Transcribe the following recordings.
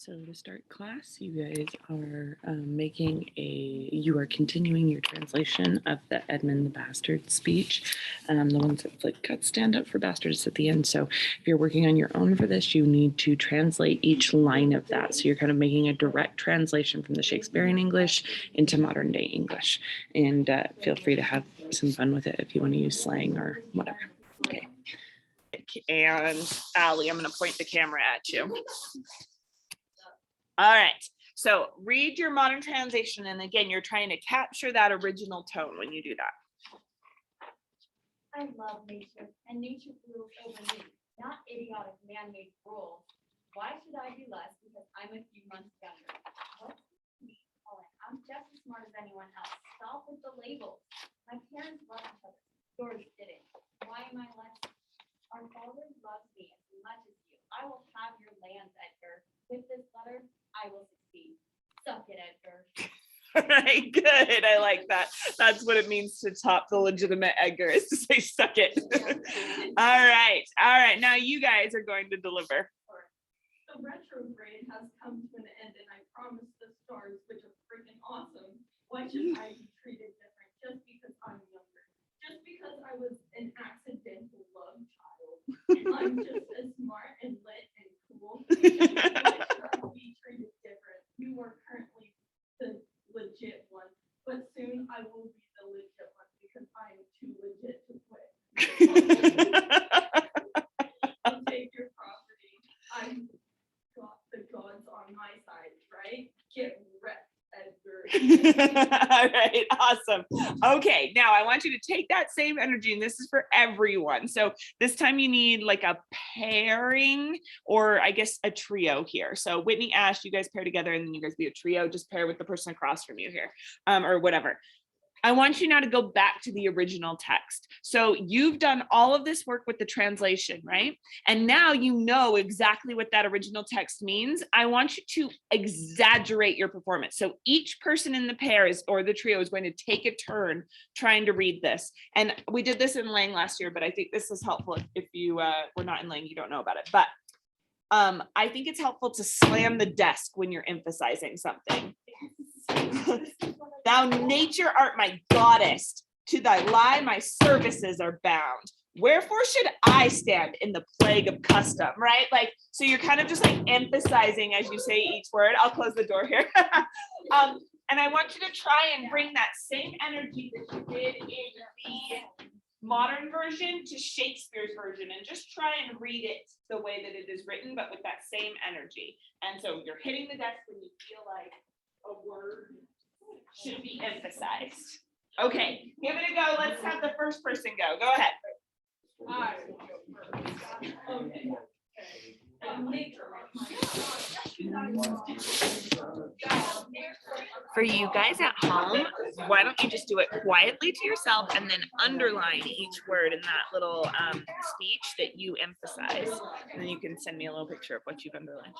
So to start class, you guys are you are continuing your translation of the Edmund the Bastard speech, the ones that like got stand up for bastards at the end. So if you're working on your own for this, you need to translate each line of that. So you're kind of making a direct translation from the Shakespearean English into modern day English. And feel free to have some fun with it if you want to use slang or whatever. Okay. And Allie, I'm going to point the camera at you. All right, so read your modern translation, and again, you're trying to capture that original tone when you do that. I love nature, and nature rules over me, not idiotic man-made rules. Why should I be less because I'm a few months younger? What's me, Ellen? I'm just as smart as anyone else. Stop with the labels. My parents loved each other. Yours didn't. Why am I less? Our father loves me as much as you. I will have your lands, Edgar. With this letter, I will succeed. Suck it, Edgar. All right, good. I like that. That's what it means to top the legitimate Edgar, is to say suck it. All right. Now you guys are going to deliver. The retrograde has come to an end, and I promise the stars, which are freaking awesome. Why should I be treated different just because I'm younger? Just because I was an accidental love child, and I'm just as smart and lit and cool. Why should I be treated different? You are currently the legit one, but soon I will be the legit one because I am too legit to quit. I'll take your property. I've got the gods on my side, right? Get wrecked, Edgar. All right, awesome. Okay, now I want you to take that same energy, and this is for everyone. So this time you need like a pairing, or I guess a trio here. So Whitney, Ash, you guys pair together, and then you guys be a trio. Just pair with the person across from you here, or whatever. I want you now to go back to the original text. So you've done all of this work with the translation, right? And now you know exactly what that original text means. I want you to exaggerate your performance. So each person in the pair or the trio is going to take a turn trying to read this. And we did this in Lang last year, but I think this is helpful if you were not in Lang, you don't know about it. But I think it's helpful to slam the desk when you're emphasizing something. Thou nature art my goddess, to thy lie my services are bound. Wherefore should I stand in the plague of custom, right? Like, so you're kind of just like emphasizing as you say each word. I'll close the door here. And I want you to try and bring that same energy that you did in the modern version to Shakespeare's version, and just try and read it the way that it is written, but with that same energy. And so you're hitting the desk when you feel like a word should be emphasized. Okay, give it a go. Let's have the first person go. Go ahead. Okay. For you guys at home, why don't you just do it quietly to yourself and then underline each word in that little speech that you emphasize. And then you can send me a little picture of what you've underlined.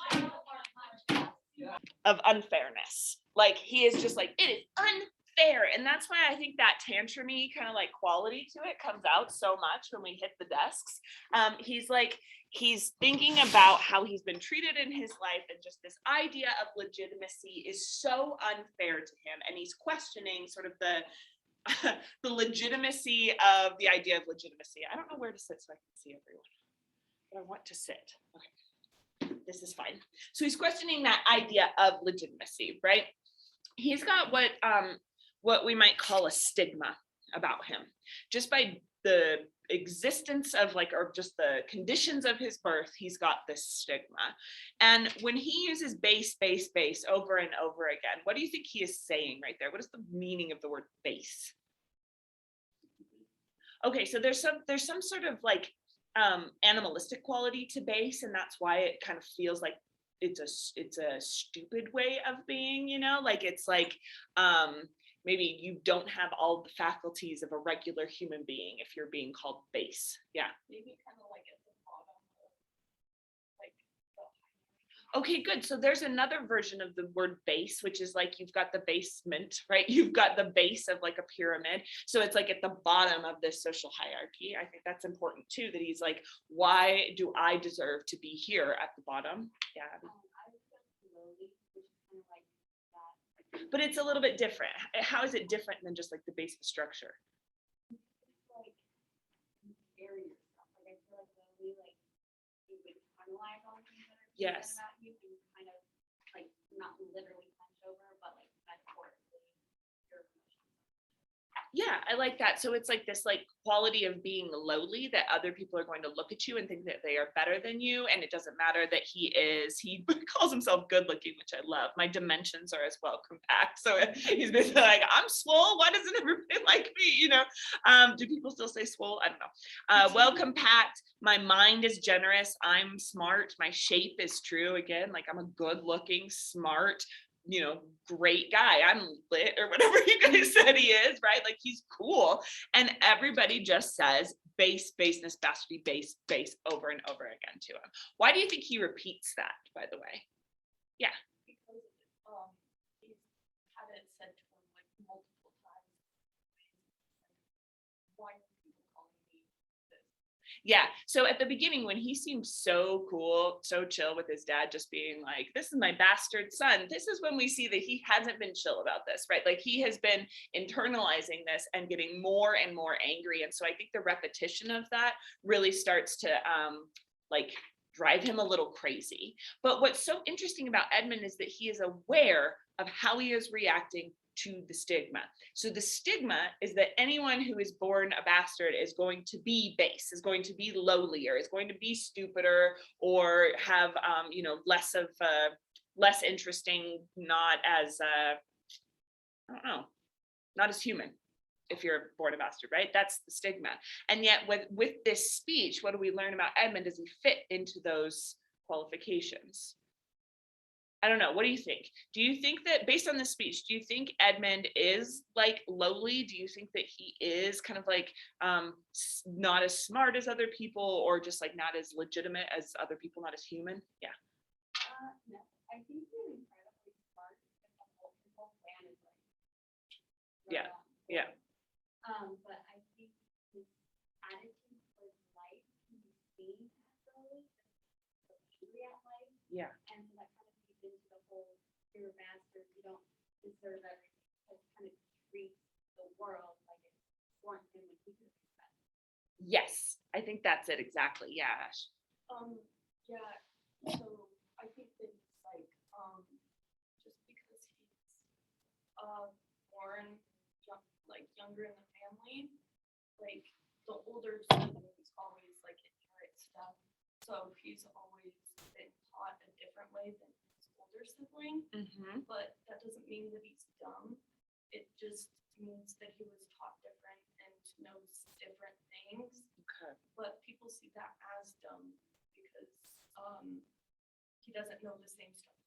Of unfairness. Like, he is just like, it is unfair. And that's why I think that tantrumy kind of like quality to it comes out so much when we hit the desks. He's thinking about how he's been treated in his life, and just this idea of legitimacy is so unfair to him. And he's questioning sort of the legitimacy of the idea of legitimacy. I don't know where to sit so I can see everyone, but I want to sit. Okay. This is fine. So he's questioning that idea of legitimacy, right? He's got what we might call a stigma about him, just by the existence of or just the conditions of his birth. He's got this stigma. And when he uses base over and over again, what do you think he is saying right there? What is the meaning of the word base? Okay, so there's some sort of animalistic quality to base, and that's why it kind of feels like it's a stupid way of being, it's like maybe you don't have all the faculties of a regular human being if you're being called base. Yeah. Maybe kind of like at the bottom of Okay, good. So there's another version of the word base, which is like you've got the basement, right? You've got the base of like a pyramid. So it's like at the bottom of this social hierarchy. I think that's important too, that he's like, why do I deserve to be here at the bottom? Yeah. but it's a little bit different. How is it different than just like the basic structure? It's like scary stuff. Like I feel like when like you would analyze all the things that are being Yes. said about you, and kind of like not literally punch over, but like metaphorically your emotions. Yeah, I like that. So it's like this like quality of being lowly, that other people are going to look at you and think that they are better than you. And it doesn't matter that he calls himself good looking, which I love. My dimensions are as well compact. So he's basically like, I'm swole. Why doesn't everybody like me? You know, do people still say swole? I don't know. Well compact. My mind is generous. I'm smart. My shape is true. Again, like I'm a good looking, smart, you know, great guy. I'm lit or whatever you guys said he is, right? Like he's cool. And everybody just says base, baseness, bastardy, base, base over and over again to him. Why do you think he repeats that, by the way? Yeah. Because he's had it said to him like multiple times. Why are people calling me this? Yeah. So at the beginning, when he seemed so cool, so chill with his dad, just being like, this is my bastard son. This is when we see that he hasn't been chill about this, right? Like he has been internalizing this and getting more and more angry. And so I think the repetition of that really starts to like drive him a little crazy. But what's so interesting about Edmund is that he is aware of how he is reacting to the stigma. So the stigma is that anyone who is born a bastard is going to be base, is going to be lowlier, is going to be stupider, or have you know, less interesting, not as I don't know, not as human if you're born a bastard, right? That's the stigma. And yet with this speech, what do we learn about Edmund? Does he fit into those qualifications? I don't know. What do you think? Do you think that based on this speech, do you think Edmund is like lowly? Do you think that he is kind of like not as smart as other people, or just like not as legitimate as other people, not as human? Yeah. No, I think he's incredibly smart and the whole plan is like Yeah. Yeah. But I think his attitude towards life can be seen as early, so angry at life. Yeah. And so that kind of feeds into the whole you're a bastard, you don't deserve everything. It kind of treats the world like it's sworn him when he could have been better. Yes, I think that's it exactly. Yeah, Ash. Yeah, so I think that it's like, just because he's born like younger in the family, like the older siblings always like inherit stuff. So he's always been taught a different way than his older sibling, Mm-hmm. but that doesn't mean that he's dumb. It just means that he was taught different and knows different things. Okay. But people see that as dumb because he doesn't know the same stuff.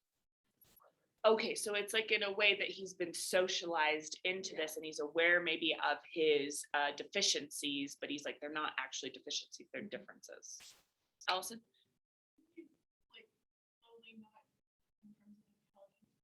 Okay, so it's like in a way that he's been socialized into this, and he's aware maybe of his deficiencies, but he's like, they're not actually deficiencies, they're differences. Allison? Like totally not in terms of intelligence.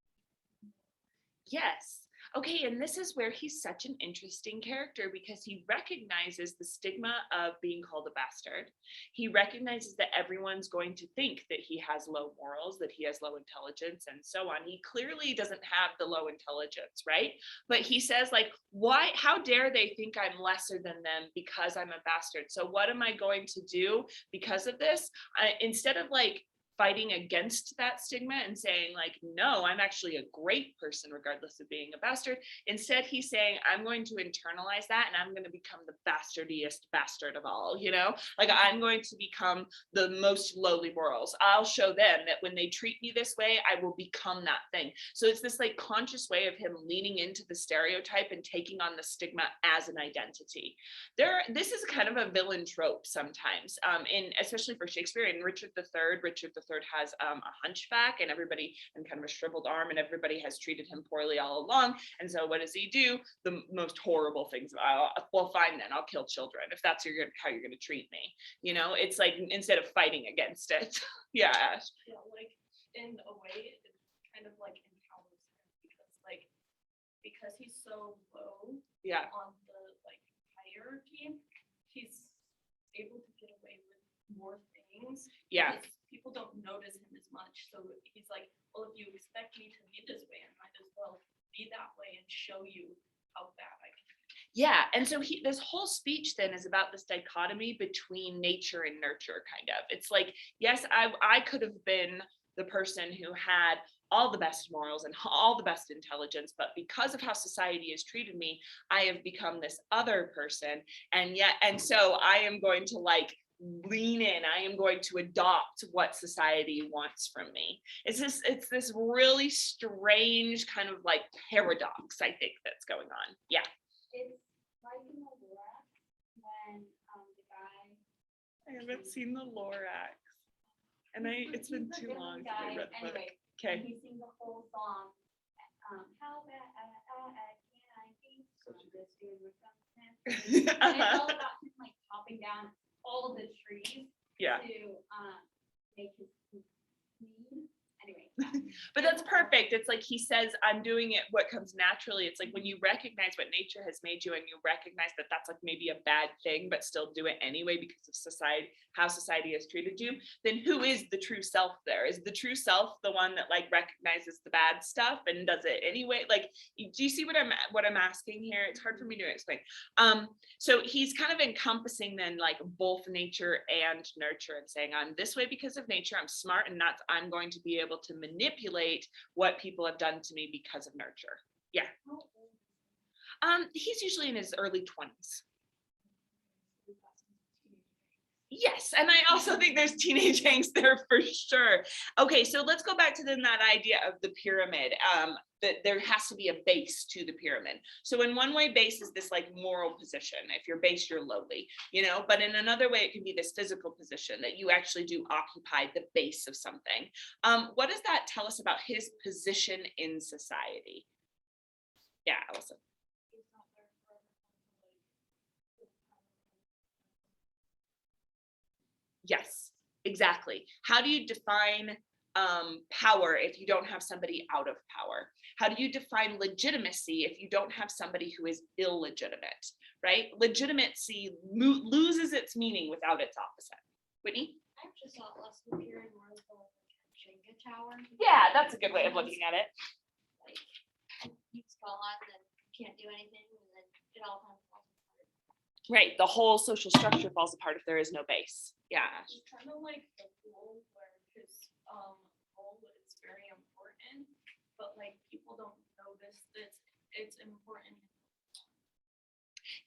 Yes. Okay, and this is where he's such an interesting character, because he recognizes the stigma of being called a bastard. He recognizes that everyone's going to think that he has low morals, that he has low intelligence, and so on. He clearly doesn't have the low intelligence, right? But he says, like, why, how dare they think I'm lesser than them because I'm a bastard? So what am I going to do because of this? Instead of like fighting against that stigma and saying like, no, I'm actually a great person regardless of being a bastard. Instead, he's saying, I'm going to internalize that and I'm going to become the bastardiest bastard of all, you know, like I'm going to become the most lowly morals. I'll show them that when they treat me this way, I will become that thing. So it's this like conscious way of him leaning into the stereotype and taking on the stigma as an identity. This is kind of a villain trope sometimes, especially for Shakespeare. And Richard III has a hunchback and kind of a shriveled arm, and everybody has treated him poorly all along. And so what does he do? The most horrible things. Well, fine then, I'll kill children if that's how you're going to treat me. You know, it's like instead of fighting against it. Yeah, Ash. Yeah, like in a way, it kind of like empowers him because he's so low Yeah. on the like hierarchy, he's able to get away with more things. Yeah. Because people don't notice him as much. So he's like, well, if you expect me to be this way, I might as well be be that way and show you how bad I can be. Yeah, and so this whole speech then is about this dichotomy between nature and nurture, kind of. It's like, yes, I could have been the person who had all the best morals and all the best intelligence, but because of how society has treated me, I have become this other person, and so I am going to like lean in. I am going to adopt what society wants from me. It's this really strange kind of like paradox, I think, that's going on. Yeah. It's like in the left when the guy. I haven't seen the Lorax, and it's been he's a too good long looking since I guy. read the book. Anyway, Okay. and he sings a whole song. How bad can I be? So this dude with something. And it's all about him like chopping down all the trees Yeah. to make his clean. Anyway, But that's perfect. It's like he says, I'm doing it what comes naturally. It's like when you recognize what nature has made you and you recognize that that's like maybe a bad thing, but still do it anyway because of society, how society has treated you, then who is the true self there? Is the true self the one that like recognizes the bad stuff and does it anyway? Like, do you see what I'm asking here? It's hard for me to explain. So he's kind of encompassing then like both nature and nurture and saying, I'm this way because of nature. I'm smart and I'm going to be able to manipulate what people have done to me because of nurture. Yeah. He's usually in his early 20s. Yes, and I also think there's teenage angst there for sure. Okay, so let's go back to then that idea of the pyramid, that there has to be a base to the pyramid. So in one way, base is this like moral position. If you're base, you're lowly, but in another way, it can be this physical position that you actually do occupy the base of something. What does that tell us about his position in society? Yeah, Allison. Yes, exactly. How do you define power if you don't have somebody out of power? How do you define legitimacy if you don't have somebody who is illegitimate, right? Legitimacy loses its meaning without its opposite. Whitney? I just thought less of the pyramid more of the Jenga tower. Yeah, that's a good way of looking at it. Like, you fall on and can't do anything, and then it all kind of falls apart. Right, the whole social structure falls apart if there is no base. Yeah. It's kind of like the role where his role is very important, but like people don't notice that it's important.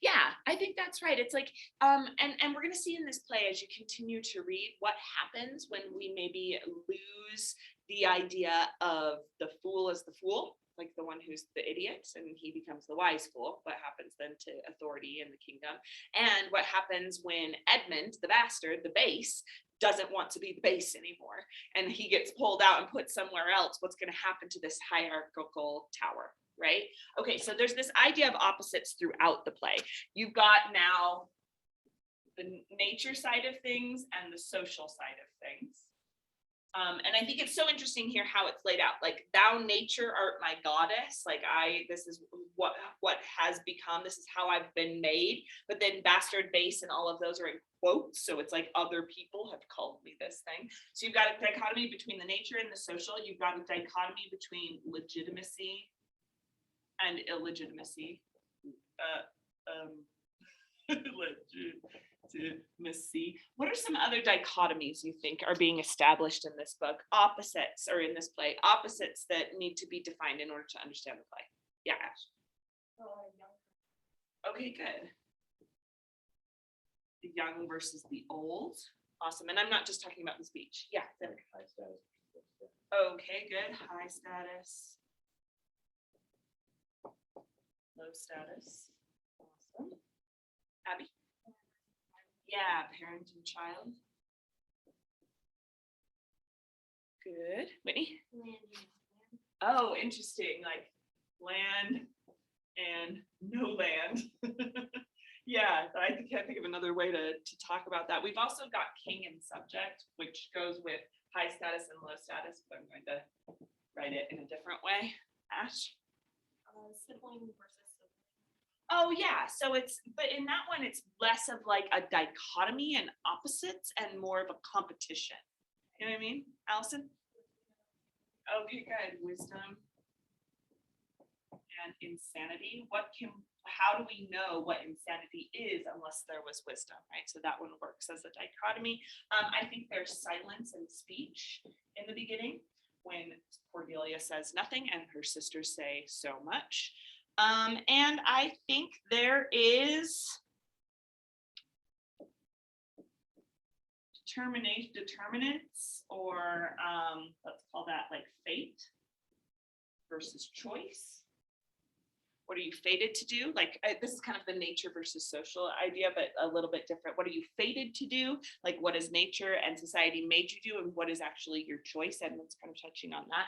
Yeah, I think that's right. It's like, and we're gonna see in this play as you continue to read what happens when we maybe lose the idea of the fool as the fool, like the one who's the idiot, and he becomes the wise fool. What happens then to authority in the kingdom? And what happens when Edmund, the bastard, the base, doesn't want to be the base anymore, and he gets pulled out and put somewhere else? What's going to happen to this hierarchical tower? Right? Okay, so there's this idea of opposites throughout the play. You've got now the nature side of things and the social side of things. And I think it's so interesting here how it's laid out. Like, thou nature art my goddess. Like, this is what has become. This is how I've been made. But then bastard, base, and all of those are in quotes. So it's like other people have called me this thing. So you've got a dichotomy between the nature and the social. You've got a dichotomy between legitimacy and illegitimacy. Legitimacy. What are some other dichotomies you think are being established in this book? Opposites, or in this play, opposites that need to be defined in order to understand the play. Yeah, Ash. Okay, good. The young versus the old. Awesome. And I'm not just talking about the speech. Yeah. High status. Okay, good. High status. Low status. Awesome. Abby? Yeah, parent and child. Good. Whitney? Oh, interesting. Like land and no land. Yeah, I can't think of another way to talk about that. We've also got king and subject, which goes with high status and low status, but I'm going to write it in a different way. Ash? Sibling versus sibling. Oh yeah, so but in that one it's less of like a dichotomy and opposites and more of a competition. You know what I mean, Allison? Okay, good. Wisdom and insanity. How do we know what insanity is unless there was wisdom, right? So that one works as a dichotomy. I think there's silence and speech in the beginning when Cordelia says nothing and her sisters say so much. And I think there is determinants, or let's call that like fate versus choice. What are you fated to do? Like this is kind of the nature versus social idea, but a little bit different. What are you fated to do? Like what is nature and society made you do, and what is actually your choice? Edmund's kind of touching on that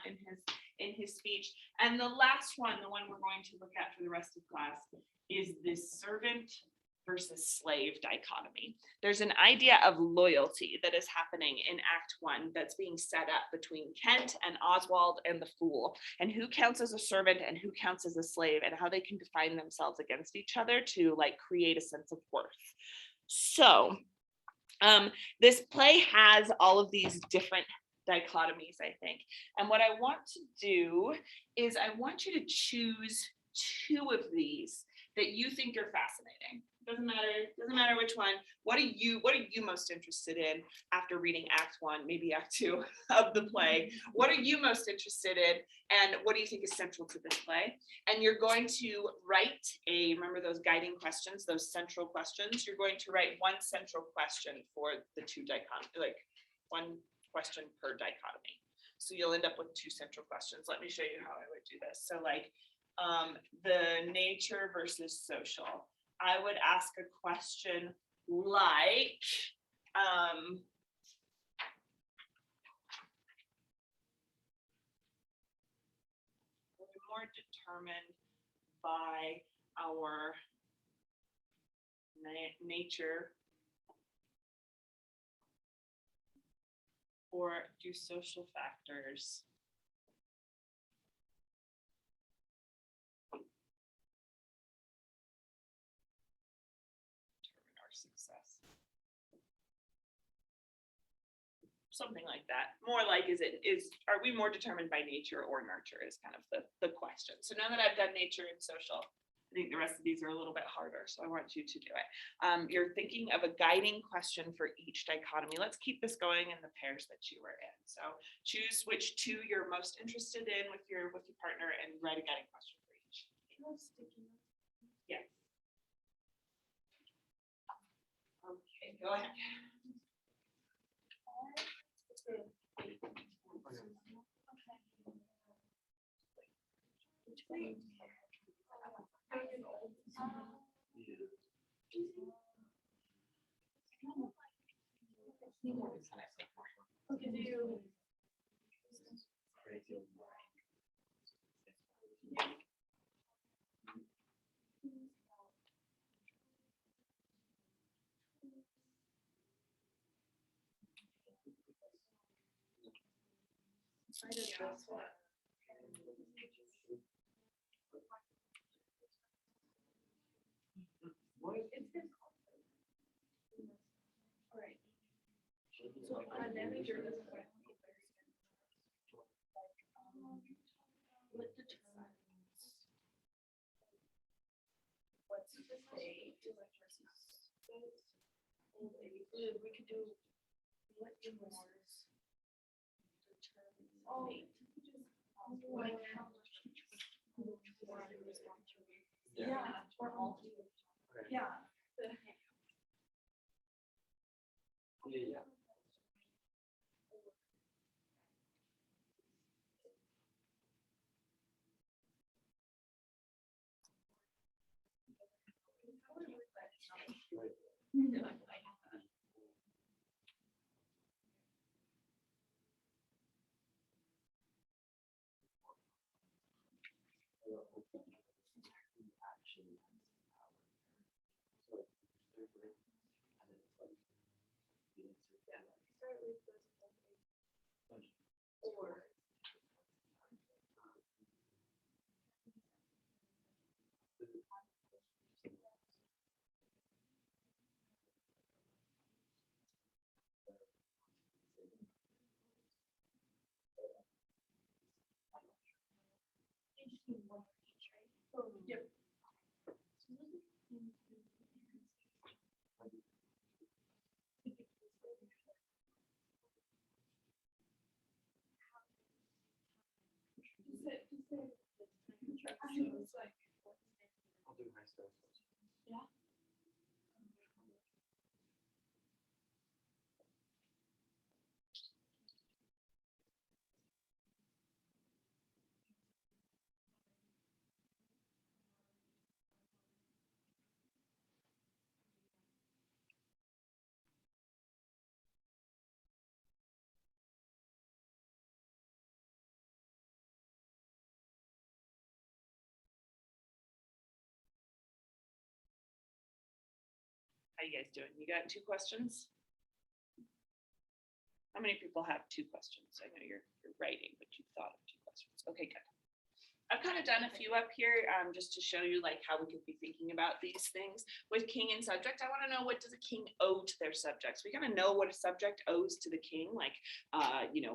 in his speech. And the last one, the one we're going to look at for the rest of class, is this servant versus slave dichotomy. There's an idea of loyalty that is happening in Act 1 that's being set up between Kent and Oswald and the Fool, and who counts as a servant and who counts as a slave, and how they can define themselves against each other to like create a sense of worth. So this play has all of these different dichotomies, I think. And what I want to do is I want you to choose 2 of these that you think are fascinating. Doesn't matter which one. What are you most interested in after reading Act 1, maybe Act 2 of the play? What are you most interested in, and what do you think is central to this play? And you're going to write remember those guiding questions, those central questions. You're going to write one central question for the 2 dichotomy, like one question per dichotomy. So you'll end up with 2 central questions. Let me show you how I would do this. So like the nature versus social. I would ask a question like, we're more determined by our nature, or do social factors success? Something like that. More like, are we more determined by nature or nurture is kind of the question. So now that I've done nature and social, I think the rest of these are a little bit harder, so I want you to do it. You're thinking of a guiding question for each dichotomy. Let's keep this going in the pairs that you were in. So choose which 2 you're most interested in with your partner and write a guiding question for each. Yeah. Okay, go ahead. What determines what's the state versus we could do what remorse determines fate. Yeah, or all. Yeah. Yeah. Yep. I'll do high stuff. How you guys doing? You got 2 questions? How many people have 2 questions? I know you're writing, but you thought of 2 questions. Okay, good. I've kind of done a few up here just to show you like how we could be thinking about these things. With king and subject, I want to know, what does a king owe to their subjects? We kind of know what a subject owes to the king, like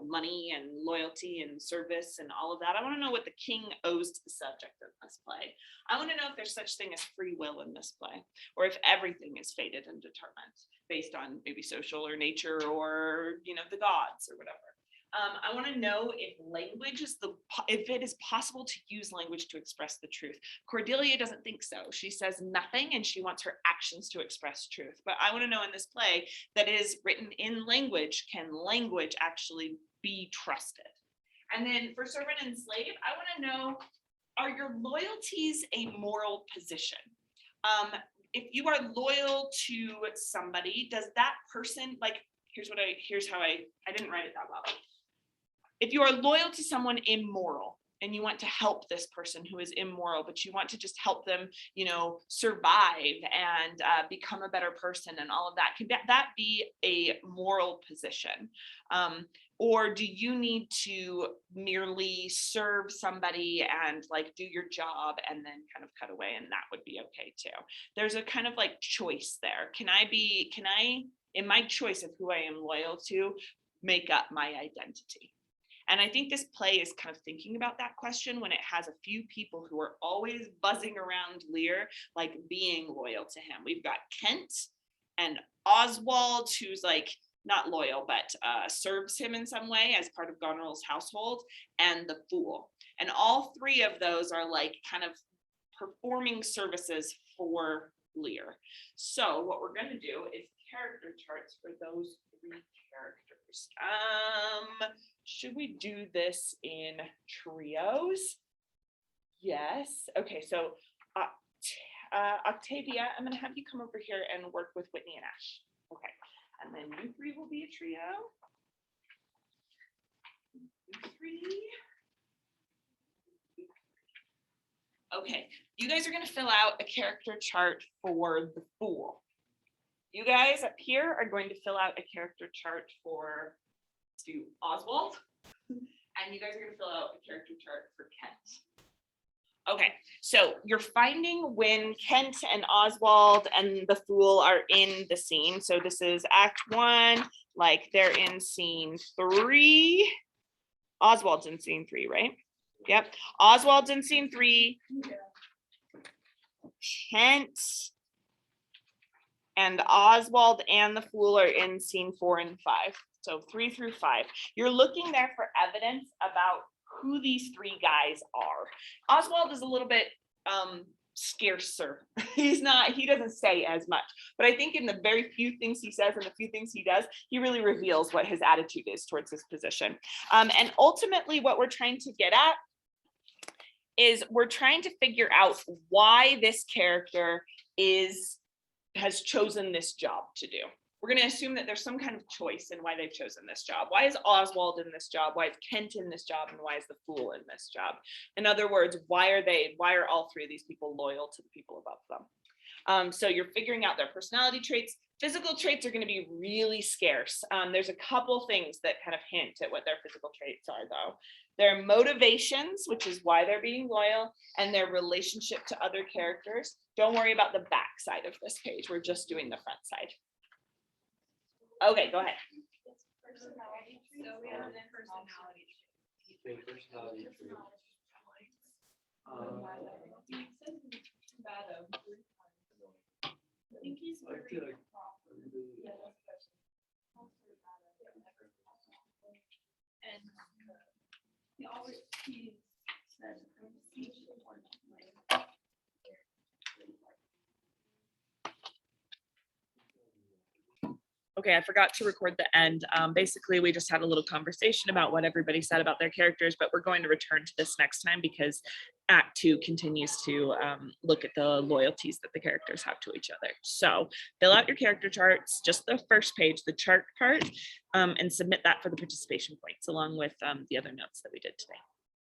money and loyalty and service and all of that. I want to know what the king owes to the subject of this play. I want to know if there's such thing as free will in this play, or if everything is fated and determined based on maybe social or nature or the gods or whatever. I want to know if language is if it is possible to use language to express the truth. Cordelia doesn't think so. She says nothing and she wants her actions to express truth. But I want to know in this play that is written in language, can language actually be trusted? And then for servant and slave, I want to know, are your loyalties a moral position? If you are loyal to somebody, does that person, like, here's how I didn't write it that well. If you are loyal to someone immoral and you want to help this person who is immoral, but you want to just help them, survive and become a better person and all of that, can that be a moral position? Or do you need to merely serve somebody and like do your job and then kind of cut away, and that would be okay too? There's a kind of like choice there. Can I, in my choice of who I am loyal to, make up my identity? And I think this play is kind of thinking about that question when it has a few people who are always buzzing around Lear, like being loyal to him. We've got Kent and Oswald, who's like not loyal, but serves him in some way as part of Goneril's household, and the Fool. And all 3 of those are like kind of performing services for Lear. So what we're going to do is character charts for those 3 characters. Should we do this in trios? Yes. Okay, so Octavia, I'm going to have you come over here and work with Whitney and Ash. Okay, and then you 3 will be a trio. You 3. Okay, you guys are going to fill out a character chart for the Fool. You guys up here are going to fill out a character chart for Oswald, and you guys are going to fill out a character chart for Kent. Okay, so you're finding when Kent and Oswald and the Fool are in the scene. So this is Act 1, like they're in scene 3. Oswald's in scene 3, right? Yep. Oswald's in scene 3. Kent and Oswald and the Fool are in scene 4 and 5. So 3 through 5. You're looking there for evidence about who these 3 guys are. Oswald is a little bit scarcer. He doesn't say as much, but I think in the very few things he says and the few things he does, he really reveals what his attitude is towards this position. And ultimately what we're trying to get at is we're trying to figure out why this character has chosen this job to do. We're going to assume that there's some kind of choice in why they've chosen this job. Why is Oswald in this job? Why is Kent in this job? And why is the Fool in this job? In other words, why are all 3 of these people loyal to the people above them? So you're figuring out their personality traits. Physical traits are going to be really scarce. There's a couple things that kind of hint at what their physical traits are, though. Their motivations, which is why they're being loyal, and their relationship to other characters. Don't worry about the back side of this page. We're just doing the front side. Okay, go ahead. Personality. So we have the personality. Okay, personality trait. think he's I very feel like proper. everybody- Yeah, that's good. And he always, he said, I'm speech or like. Okay, I forgot to record the end. Basically, we just had a little conversation about what everybody said about their characters, but we're going to return to this next time because Act 2 continues to look at the loyalties that the characters have to each other. So fill out your character charts, just the first page, the chart part, and submit that for the participation points along with the other notes that we did today.